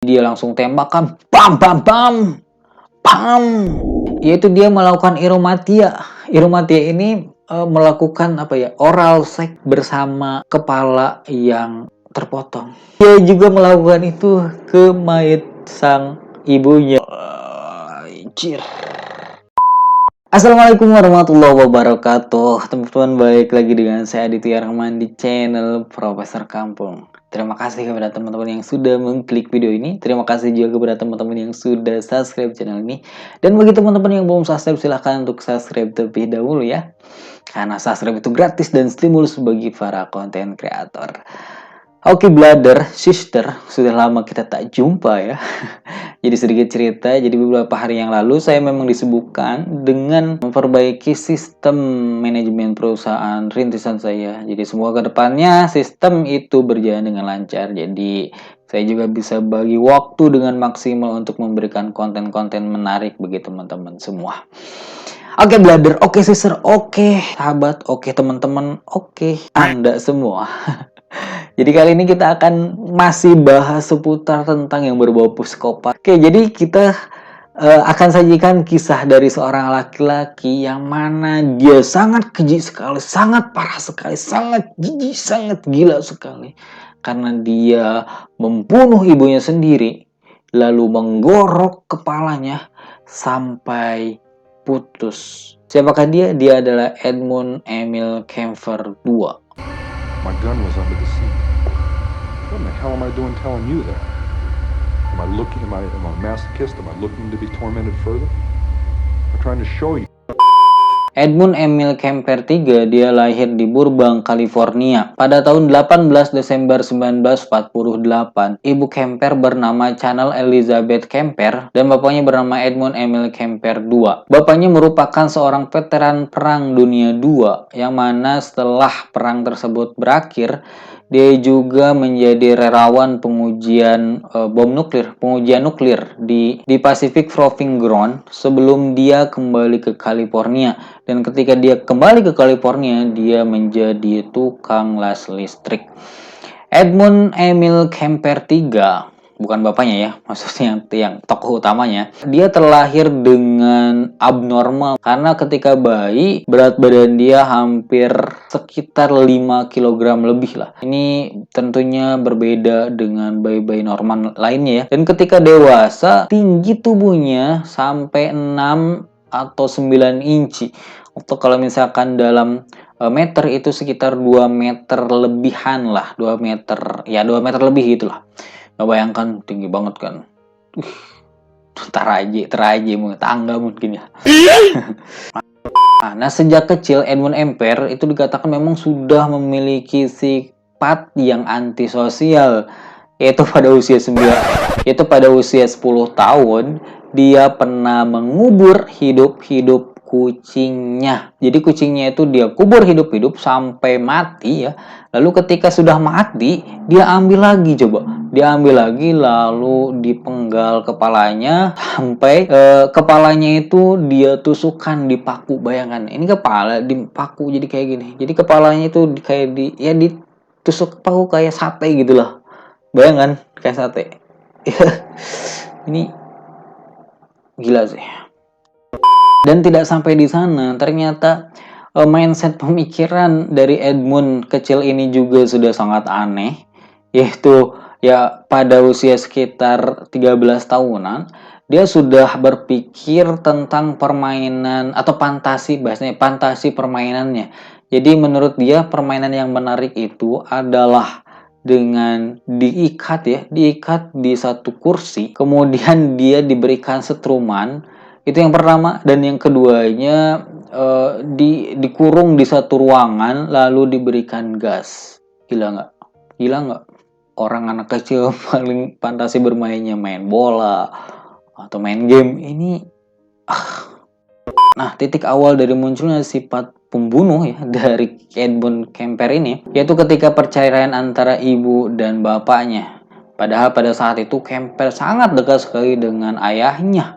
Dia langsung tembakan, bam bam bam, pam. Yaitu dia melakukan iromatia. Iromatia ini melakukan apa ya? Oral seks bersama kepala yang terpotong. Dia juga melakukan itu ke mayat sang ibunya. Anjir. Assalamualaikum warahmatullahi wabarakatuh. Teman-teman, balik lagi dengan saya Aditya Rahman di channel Profesor Kampung. Terima kasih kepada teman-teman yang sudah mengklik video ini. Terima kasih juga kepada teman-teman yang sudah subscribe channel ini. Dan bagi teman-teman yang belum subscribe, silahkan untuk subscribe terlebih dahulu ya. Karena subscribe itu gratis dan stimulus bagi para konten kreator. Oke, brother, sister, sudah lama kita tak jumpa ya. Jadi sedikit cerita, jadi beberapa hari yang lalu saya memang disibukkan dengan memperbaiki sistem manajemen perusahaan rintisan saya. Jadi semoga kedepannya sistem itu berjalan dengan lancar. Jadi saya juga bisa bagi waktu dengan maksimal untuk memberikan konten-konten menarik bagi teman-teman semua. Oke, brother, oke sister, oke sahabat, oke teman-teman, oke Anda semua. Jadi kali ini kita akan masih bahas seputar tentang yang berbau psikopat. Oke, jadi kita akan sajikan kisah dari seorang laki-laki yang mana dia sangat keji sekali, sangat parah sekali, sangat jijik, sangat gila sekali. Karena dia membunuh ibunya sendiri, lalu menggorok kepalanya sampai putus. Siapakah dia? Dia adalah Edmund Emil Kemper II. My gun was under the seat. What in the hell am I doing telling you that? Am I a masochist? Am I looking to be tormented further? I'm trying to show you. Edmund Emil Kemper III, dia lahir di Burbank, California pada tahun 18 Desember 1948. Ibu Kemper bernama Chanel Elizabeth Kemper dan bapaknya bernama Edmund Emil Kemper II. Bapaknya merupakan seorang veteran Perang Dunia II, yang mana setelah perang tersebut berakhir, dia juga menjadi relawan pengujian pengujian nuklir di Pacific Proving Ground sebelum dia kembali ke California. Dan ketika dia kembali ke California, dia menjadi tukang las listrik. Edmund Emil Kemper III, bukan bapaknya ya, maksudnya yang tokoh utamanya, dia terlahir dengan abnormal karena ketika bayi berat badan dia hampir sekitar 5 kg lebih lah. Ini tentunya berbeda dengan bayi-bayi normal lainnya ya. Dan ketika dewasa, tinggi tubuhnya sampai 6 atau 9 inci. Atau kalau misalkan dalam meter itu sekitar 2 meter lebihan lah, 2 meter, ya 2 meter lebih gitulah. Nggak bayangkan, tinggi banget kan. Teraje tangga mungkin ya. Nah, sejak kecil Edmund Kemper itu dikatakan memang sudah memiliki sifat yang antisosial, yaitu pada usia 10 tahun dia pernah mengubur hidup-hidup kucingnya. Jadi kucingnya itu dia kubur hidup-hidup sampai mati ya. Lalu ketika sudah mati, dia ambil lagi coba. Dia ambil lagi lalu dipenggal kepalanya sampai kepalanya itu dia tusukkan di paku. Bayangkan, ini kepala dipaku jadi kayak gini. Jadi kepalanya itu kayak ditusuk paku kayak sate gitu lah. Bayangkan kayak sate. Ini gila sih. Dan tidak sampai di sana, ternyata mindset pemikiran dari Edmund kecil ini juga sudah sangat aneh, yaitu ya pada usia sekitar 13 tahunan dia sudah berpikir tentang permainan atau fantasi, bahasanya fantasi permainannya. Jadi menurut dia permainan yang menarik itu adalah dengan diikat di satu kursi, kemudian dia diberikan setruman. Itu yang pertama. Dan yang keduanya dikurung di satu ruangan lalu diberikan gas. Gila nggak? Orang anak kecil paling fantasi bermainnya main bola atau main game. Ini Nah, titik awal dari munculnya sifat pembunuh ya dari Edmund Kemper ini yaitu ketika perceraian antara ibu dan bapaknya. Padahal pada saat itu Kemper sangat dekat sekali dengan ayahnya,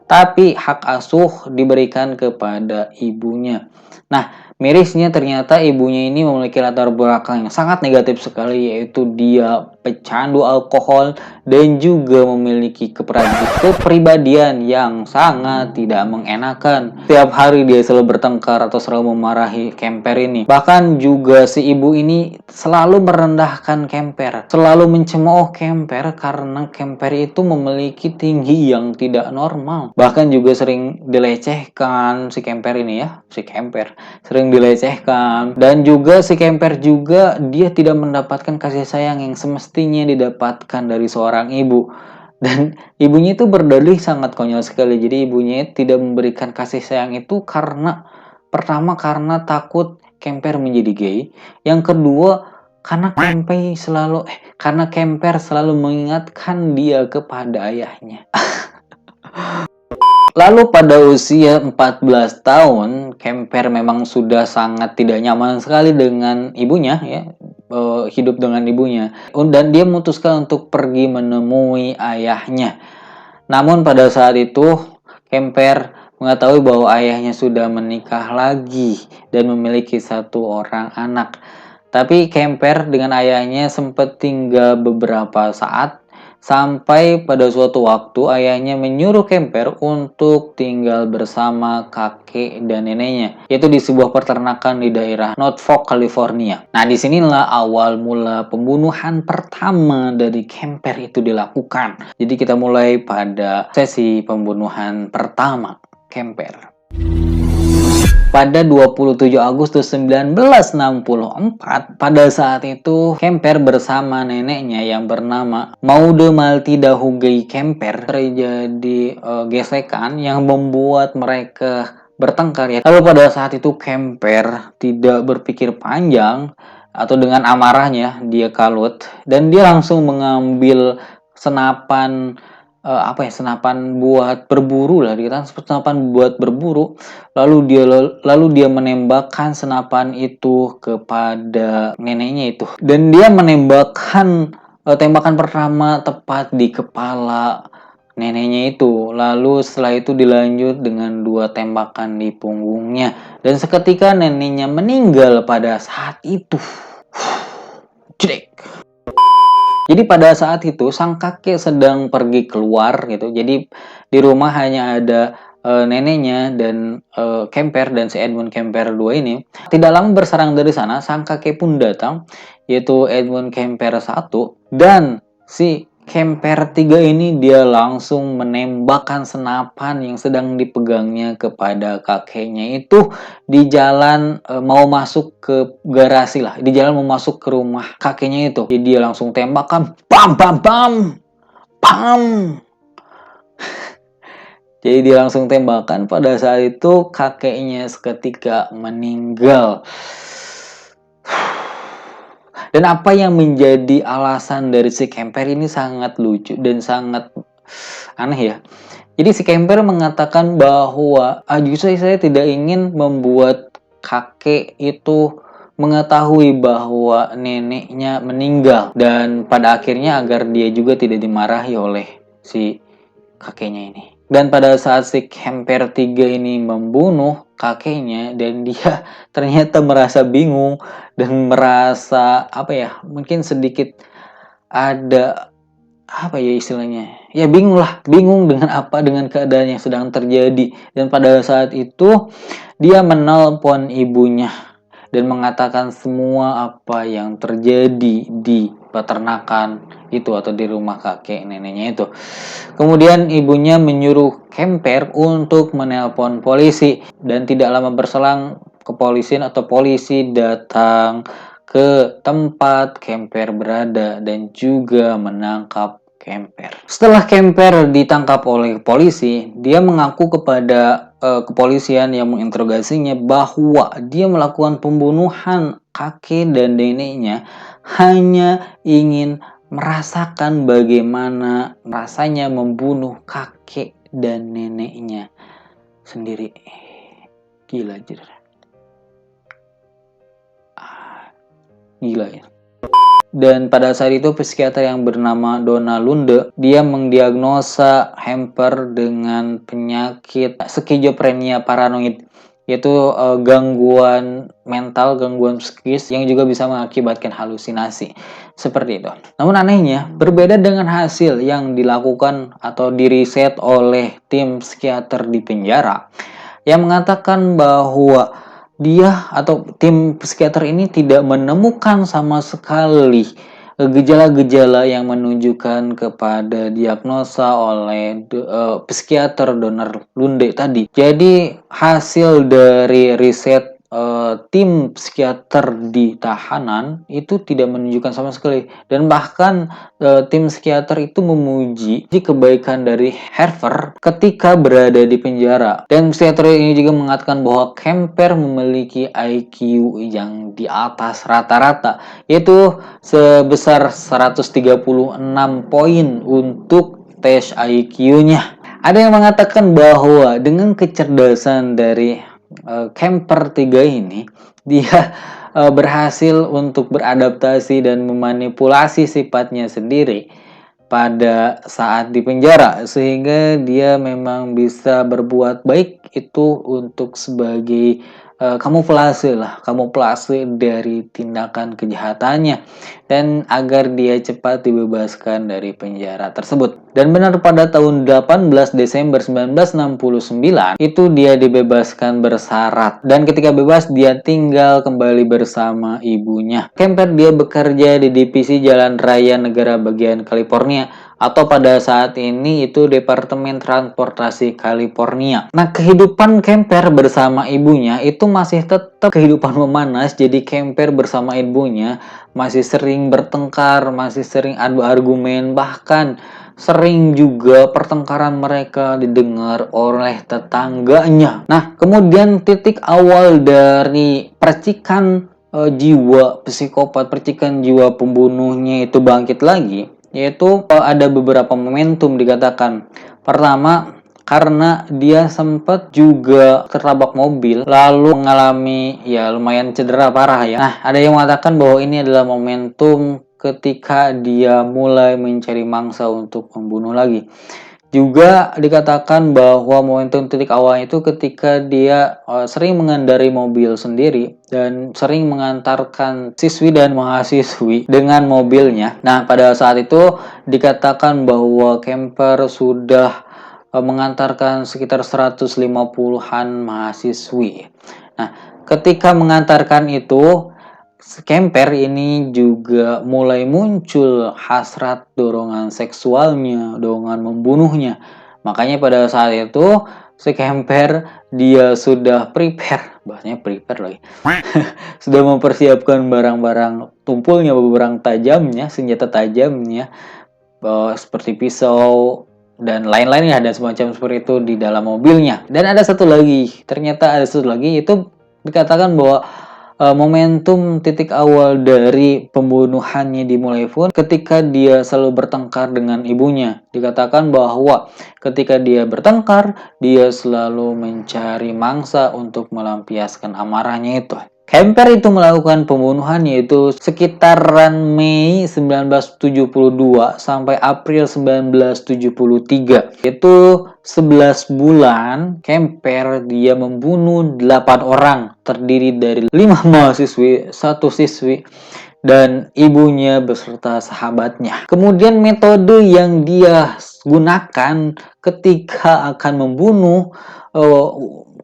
tapi hak asuh diberikan kepada ibunya. Nah, mirisnya ternyata ibunya ini memiliki latar belakang yang sangat negatif sekali, yaitu dia pecandu alkohol dan juga memiliki kepribadian yang sangat tidak mengenakan. Tiap hari dia selalu bertengkar atau selalu memarahi Kemper ini. Bahkan juga si ibu ini selalu merendahkan Kemper, selalu mencemooh Kemper karena Kemper itu memiliki tinggi yang tidak normal. Bahkan juga sering dilecehkan si Kemper ini ya, si Kemper sering dilecehkan, dan juga si Kemper juga dia tidak mendapatkan kasih sayang yang semestinya didapatkan dari seorang ibu. Dan ibunya itu berdalih sangat konyol sekali. Jadi ibunya tidak memberikan kasih sayang itu karena pertama karena takut Kemper menjadi gay, yang kedua karena Kemper selalu mengingatkan dia kepada ayahnya. Lalu pada usia 14 tahun, Kemper memang sudah sangat tidak nyaman sekali dengan ibunya ya, hidup dengan ibunya. Dan dia memutuskan untuk pergi menemui ayahnya. Namun pada saat itu, Kemper mengetahui bahwa ayahnya sudah menikah lagi dan memiliki satu orang anak. Tapi Kemper dengan ayahnya sempat tinggal beberapa saat, sampai pada suatu waktu ayahnya menyuruh Kemper untuk tinggal bersama kakek dan neneknya, yaitu di sebuah peternakan di daerah Norfolk, California. Nah, disinilah awal mula pembunuhan pertama dari Kemper itu dilakukan. Jadi kita mulai pada sesi pembunuhan pertama Kemper. Pada 27 Agustus 1964, pada saat itu Kemper bersama neneknya yang bernama Maude Matilda Hughes Kemper terjadi gesekan yang membuat mereka bertengkar ya. Lalu pada saat itu Kemper tidak berpikir panjang, atau dengan amarahnya dia kalut dan dia langsung mengambil senapan senapan buat berburu lah, senapan buat berburu. Lalu dia menembakkan senapan itu kepada neneknya itu, dan dia menembakkan tembakan pertama tepat di kepala neneknya itu. Lalu setelah itu dilanjut dengan 2 tembakan di punggungnya, dan seketika neneknya meninggal pada saat itu. Jedek. Jadi pada saat itu sang kakek sedang pergi keluar gitu. Jadi di rumah hanya ada neneknya dan Kemper dan si Edmund Kemper 2 ini. Tidak lama berserang dari sana, sang kakek pun datang, yaitu Edmund Kemper 1, dan si Kemper 3 ini dia langsung menembakkan senapan yang sedang dipegangnya kepada kakeknya itu di jalan mau masuk ke garasi lah, di jalan mau masuk ke rumah kakeknya itu. Jadi dia langsung tembakan, bam bam bam bam. Jadi dia langsung tembakan. Pada saat itu kakeknya seketika meninggal. Dan apa yang menjadi alasan dari si Kemper ini sangat lucu dan sangat aneh ya. Jadi si Kemper mengatakan bahwa justru saya tidak ingin membuat kakek itu mengetahui bahwa neneknya meninggal, dan pada akhirnya agar dia juga tidak dimarahi oleh si kakeknya ini. Dan pada saat si Kemper 3 ini membunuh kakeknya, dan dia ternyata merasa bingung dan merasa mungkin sedikit ada istilahnya ya, bingung dengan keadaan yang sedang terjadi. Dan pada saat itu dia menelpon ibunya dan mengatakan semua apa yang terjadi di peternakan itu atau di rumah kakek neneknya itu. Kemudian ibunya menyuruh Kemper untuk menelpon polisi, dan tidak lama berselang polisi datang ke tempat Kemper berada dan juga menangkap Kemper. Setelah Kemper ditangkap oleh polisi, dia mengaku kepada kepolisian yang menginterogasinya bahwa dia melakukan pembunuhan kakek dan neneknya hanya ingin merasakan bagaimana rasanya membunuh kakek dan neneknya sendiri. Gila anjir. Gila ya. Dan pada saat itu psikiater yang bernama Donna Lunde, dia mendiagnosa Kemper dengan penyakit skizofrenia paranoid. yaitu gangguan mental, gangguan psikis yang juga bisa mengakibatkan halusinasi. Seperti itu. Namun anehnya, berbeda dengan hasil yang dilakukan atau diriset oleh tim psikiater di penjara yang mengatakan bahwa dia atau tim psikiater ini tidak menemukan sama sekali gejala-gejala yang menunjukkan kepada diagnosa oleh psikiater Donald Lunde tadi. Jadi hasil dari riset tim psikiater di tahanan itu tidak menunjukkan sama sekali, dan bahkan tim psikiater itu memuji kebaikan dari Harvey ketika berada di penjara. Dan psikiater ini juga mengatakan bahwa Kemper memiliki IQ yang di atas rata-rata, yaitu sebesar 136 poin untuk tes IQ-nya. Ada yang mengatakan bahwa dengan kecerdasan dari Kemper 3 ini, dia berhasil untuk beradaptasi dan memanipulasi sifatnya sendiri pada saat di penjara, sehingga dia memang bisa berbuat baik itu untuk sebagai kamuflase dari tindakan kejahatannya, dan agar dia cepat dibebaskan dari penjara tersebut. Dan benar pada tahun 18 Desember 1969 itu dia dibebaskan bersyarat, dan ketika bebas dia tinggal kembali bersama ibunya. Kemper dia bekerja di divisi jalan raya negara bagian California, atau pada saat ini itu Departemen Transportasi California. Nah, kehidupan Kemper bersama ibunya itu masih tetap kehidupan memanas. Jadi Kemper bersama ibunya masih sering bertengkar, masih sering adu argumen, bahkan sering juga pertengkaran mereka didengar oleh tetangganya. Nah, kemudian titik awal dari percikan jiwa psikopat, percikan jiwa pembunuhnya itu bangkit lagi, yaitu ada beberapa momentum dikatakan. Pertama, karena dia sempat juga tertabrak mobil lalu mengalami ya lumayan cedera parah ya. Nah, ada yang mengatakan bahwa ini adalah momentum ketika dia mulai mencari mangsa untuk membunuh lagi. Juga dikatakan bahwa momentum titik awal itu ketika dia sering mengendarai mobil sendiri dan sering mengantarkan siswi dan mahasiswi dengan mobilnya. Nah, pada saat itu dikatakan bahwa Kemper sudah mengantarkan sekitar 150-an mahasiswi. Nah, ketika mengantarkan itu, Kemper ini juga mulai muncul hasrat dorongan seksualnya, dorongan membunuhnya. Makanya pada saat itu si Kemper dia sudah prepare, bahasanya prepare lagi. Sudah mempersiapkan barang-barang tumpulnya, barang tajamnya, senjata tajamnya, seperti pisau dan lain-lainnya, dan semacam seperti itu di dalam mobilnya. Dan ada satu lagi, ternyata ada satu lagi, itu dikatakan bahwa momentum titik awal dari pembunuhannya dimulai pun ketika dia selalu bertengkar dengan ibunya. Dikatakan bahwa ketika dia bertengkar, dia selalu mencari mangsa untuk melampiaskan amarahnya itu. Kemper itu melakukan pembunuhan yaitu sekitaran Mei 1972 sampai April 1973. Itu 11 bulan Kemper dia membunuh 8 orang, terdiri dari 5 mahasiswi, 1 siswi, dan ibunya beserta sahabatnya. Kemudian metode yang dia gunakan ketika akan membunuh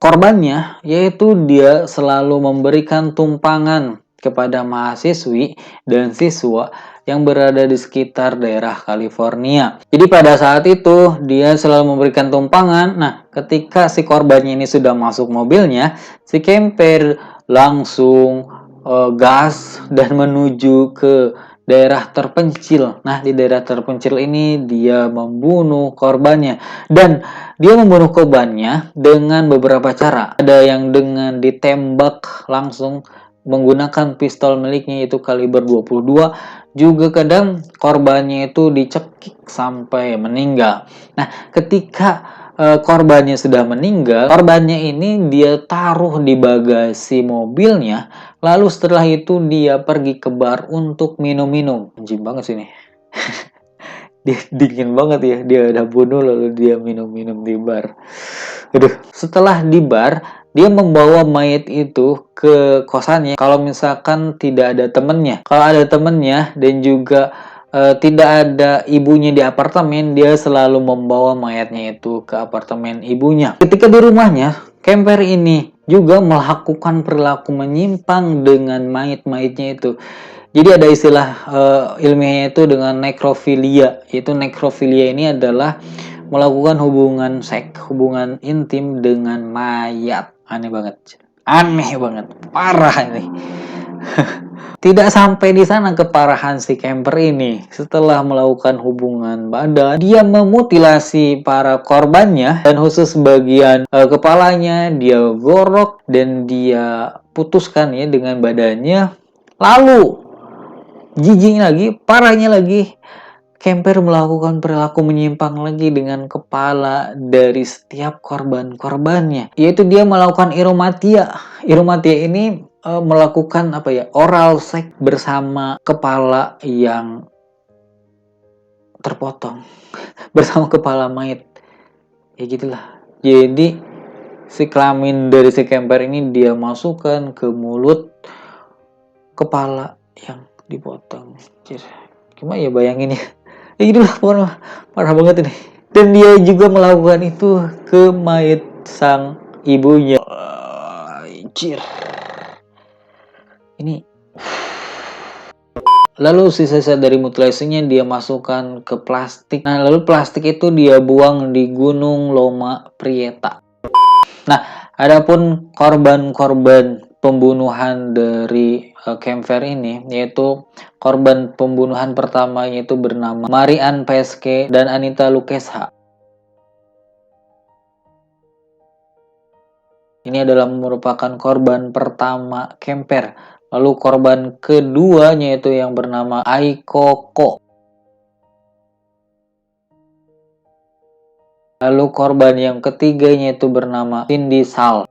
korbannya, yaitu dia selalu memberikan tumpangan kepada mahasiswi dan siswa yang berada di sekitar daerah California. Jadi pada saat itu dia selalu memberikan tumpangan. Nah, ketika si korbannya ini sudah masuk mobilnya, si Kemper langsung gas dan menuju ke daerah terpencil. Nah, di daerah terpencil ini dia membunuh korbannya, dan dia membunuh korbannya dengan beberapa cara. Ada yang dengan ditembak langsung menggunakan pistol miliknya itu kaliber 22, juga kadang korbannya itu dicekik sampai meninggal. Nah, ketika korbannya sudah meninggal, korbannya ini dia taruh di bagasi mobilnya, lalu setelah itu dia pergi ke bar untuk minum-minum. Anjing banget sih ini. Dia dingin banget ya, dia udah bunuh lalu dia minum-minum di bar. Aduh, setelah di bar dia membawa mayat itu ke kosannya kalau misalkan tidak ada temennya. Kalau ada temennya dan juga tidak ada ibunya di apartemen, dia selalu membawa mayatnya itu ke apartemen ibunya. Ketika di rumahnya, camper ini juga melakukan perilaku menyimpang dengan mayat-mayatnya itu. Jadi ada istilah ilmiahnya itu dengan nekrofilia. Itu nekrofilia ini adalah melakukan hubungan seks, hubungan intim dengan mayat. Aneh banget. Aneh banget. Parah ini. Tidak sampai di sana keparahan si camper ini. Setelah melakukan hubungan badan, dia memutilasi para korbannya dan khusus bagian kepalanya dia gorok dan dia putuskan ya dengan badannya. Lalu jijiknya lagi, parahnya lagi, camper melakukan perilaku menyimpang lagi dengan kepala dari setiap korban-korbannya. Yaitu dia melakukan iromatia. Iromatia ini melakukan apa ya? Oral seks bersama kepala yang terpotong. Bersama kepala mayat. Ya gitulah. Jadi si kelamin dari si camper ini dia masukkan ke mulut kepala yang dipotong. Gimana ya bayangin ya? Ya gitulah pokoknya parah banget ini. Dan dia juga melakukan itu ke mayat sang ibunya. Anjir. Ini. Lalu sisa-sisa dari mutilasinya dia masukkan ke plastik. Nah, lalu plastik itu dia buang di Gunung Loma Prieta. Nah, adapun korban-korban pembunuhan dari camper ini, yaitu korban pembunuhan pertama yaitu bernama Marian Peske dan Anita Lukesha. Ini adalah merupakan korban pertama camper. Lalu korban keduanya yaitu yang bernama Aiko Ko. Lalu korban yang ketiganya itu bernama Cindy Sal.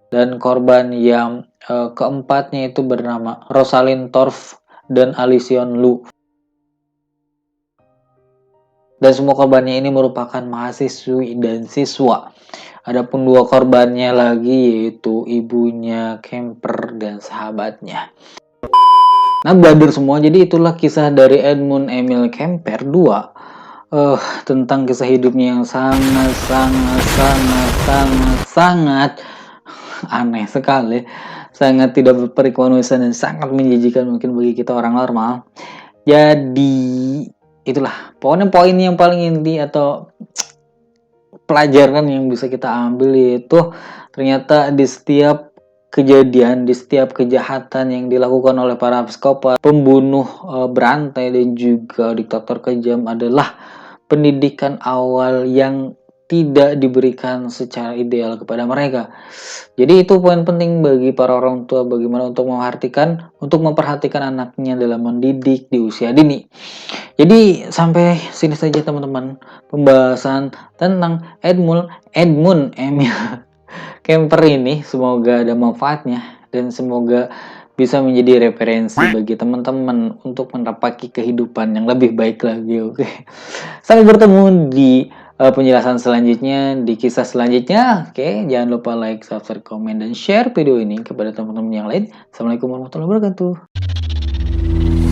Dan korban yang keempatnya itu bernama Rosalind Torf dan Alison Lu. Dan semua korbannya ini merupakan mahasiswi dan siswa. Adapun dua korbannya lagi yaitu ibunya camper dan sahabatnya. Nah, brother semua, jadi itulah kisah dari Edmund Emil Kemper 2 tentang kisah hidupnya yang sangat aneh sekali, sangat tidak berkemanusiaan dan sangat menjijikan mungkin bagi kita orang normal. Jadi itulah pokoknya poin yang paling inti atau pelajaran yang bisa kita ambil, yaitu ternyata di setiap kejadian, di setiap kejahatan yang dilakukan oleh para psikopat, pembunuh berantai dan juga diktator kejam adalah pendidikan awal yang tidak diberikan secara ideal kepada mereka. Jadi itu poin penting bagi para orang tua, bagaimana untuk memperhatikan anaknya dalam mendidik di usia dini. Jadi sampai sini saja teman-teman pembahasan tentang Edmund Emil Kemper ini. Semoga ada manfaatnya dan semoga bisa menjadi referensi bagi teman-teman untuk menapaki kehidupan yang lebih baik lagi. Oke. Sampai bertemu di penjelasan selanjutnya, di kisah selanjutnya. Oke, jangan lupa like, subscribe, komen, dan share video ini kepada teman-teman yang lain. Assalamualaikum warahmatullahi wabarakatuh.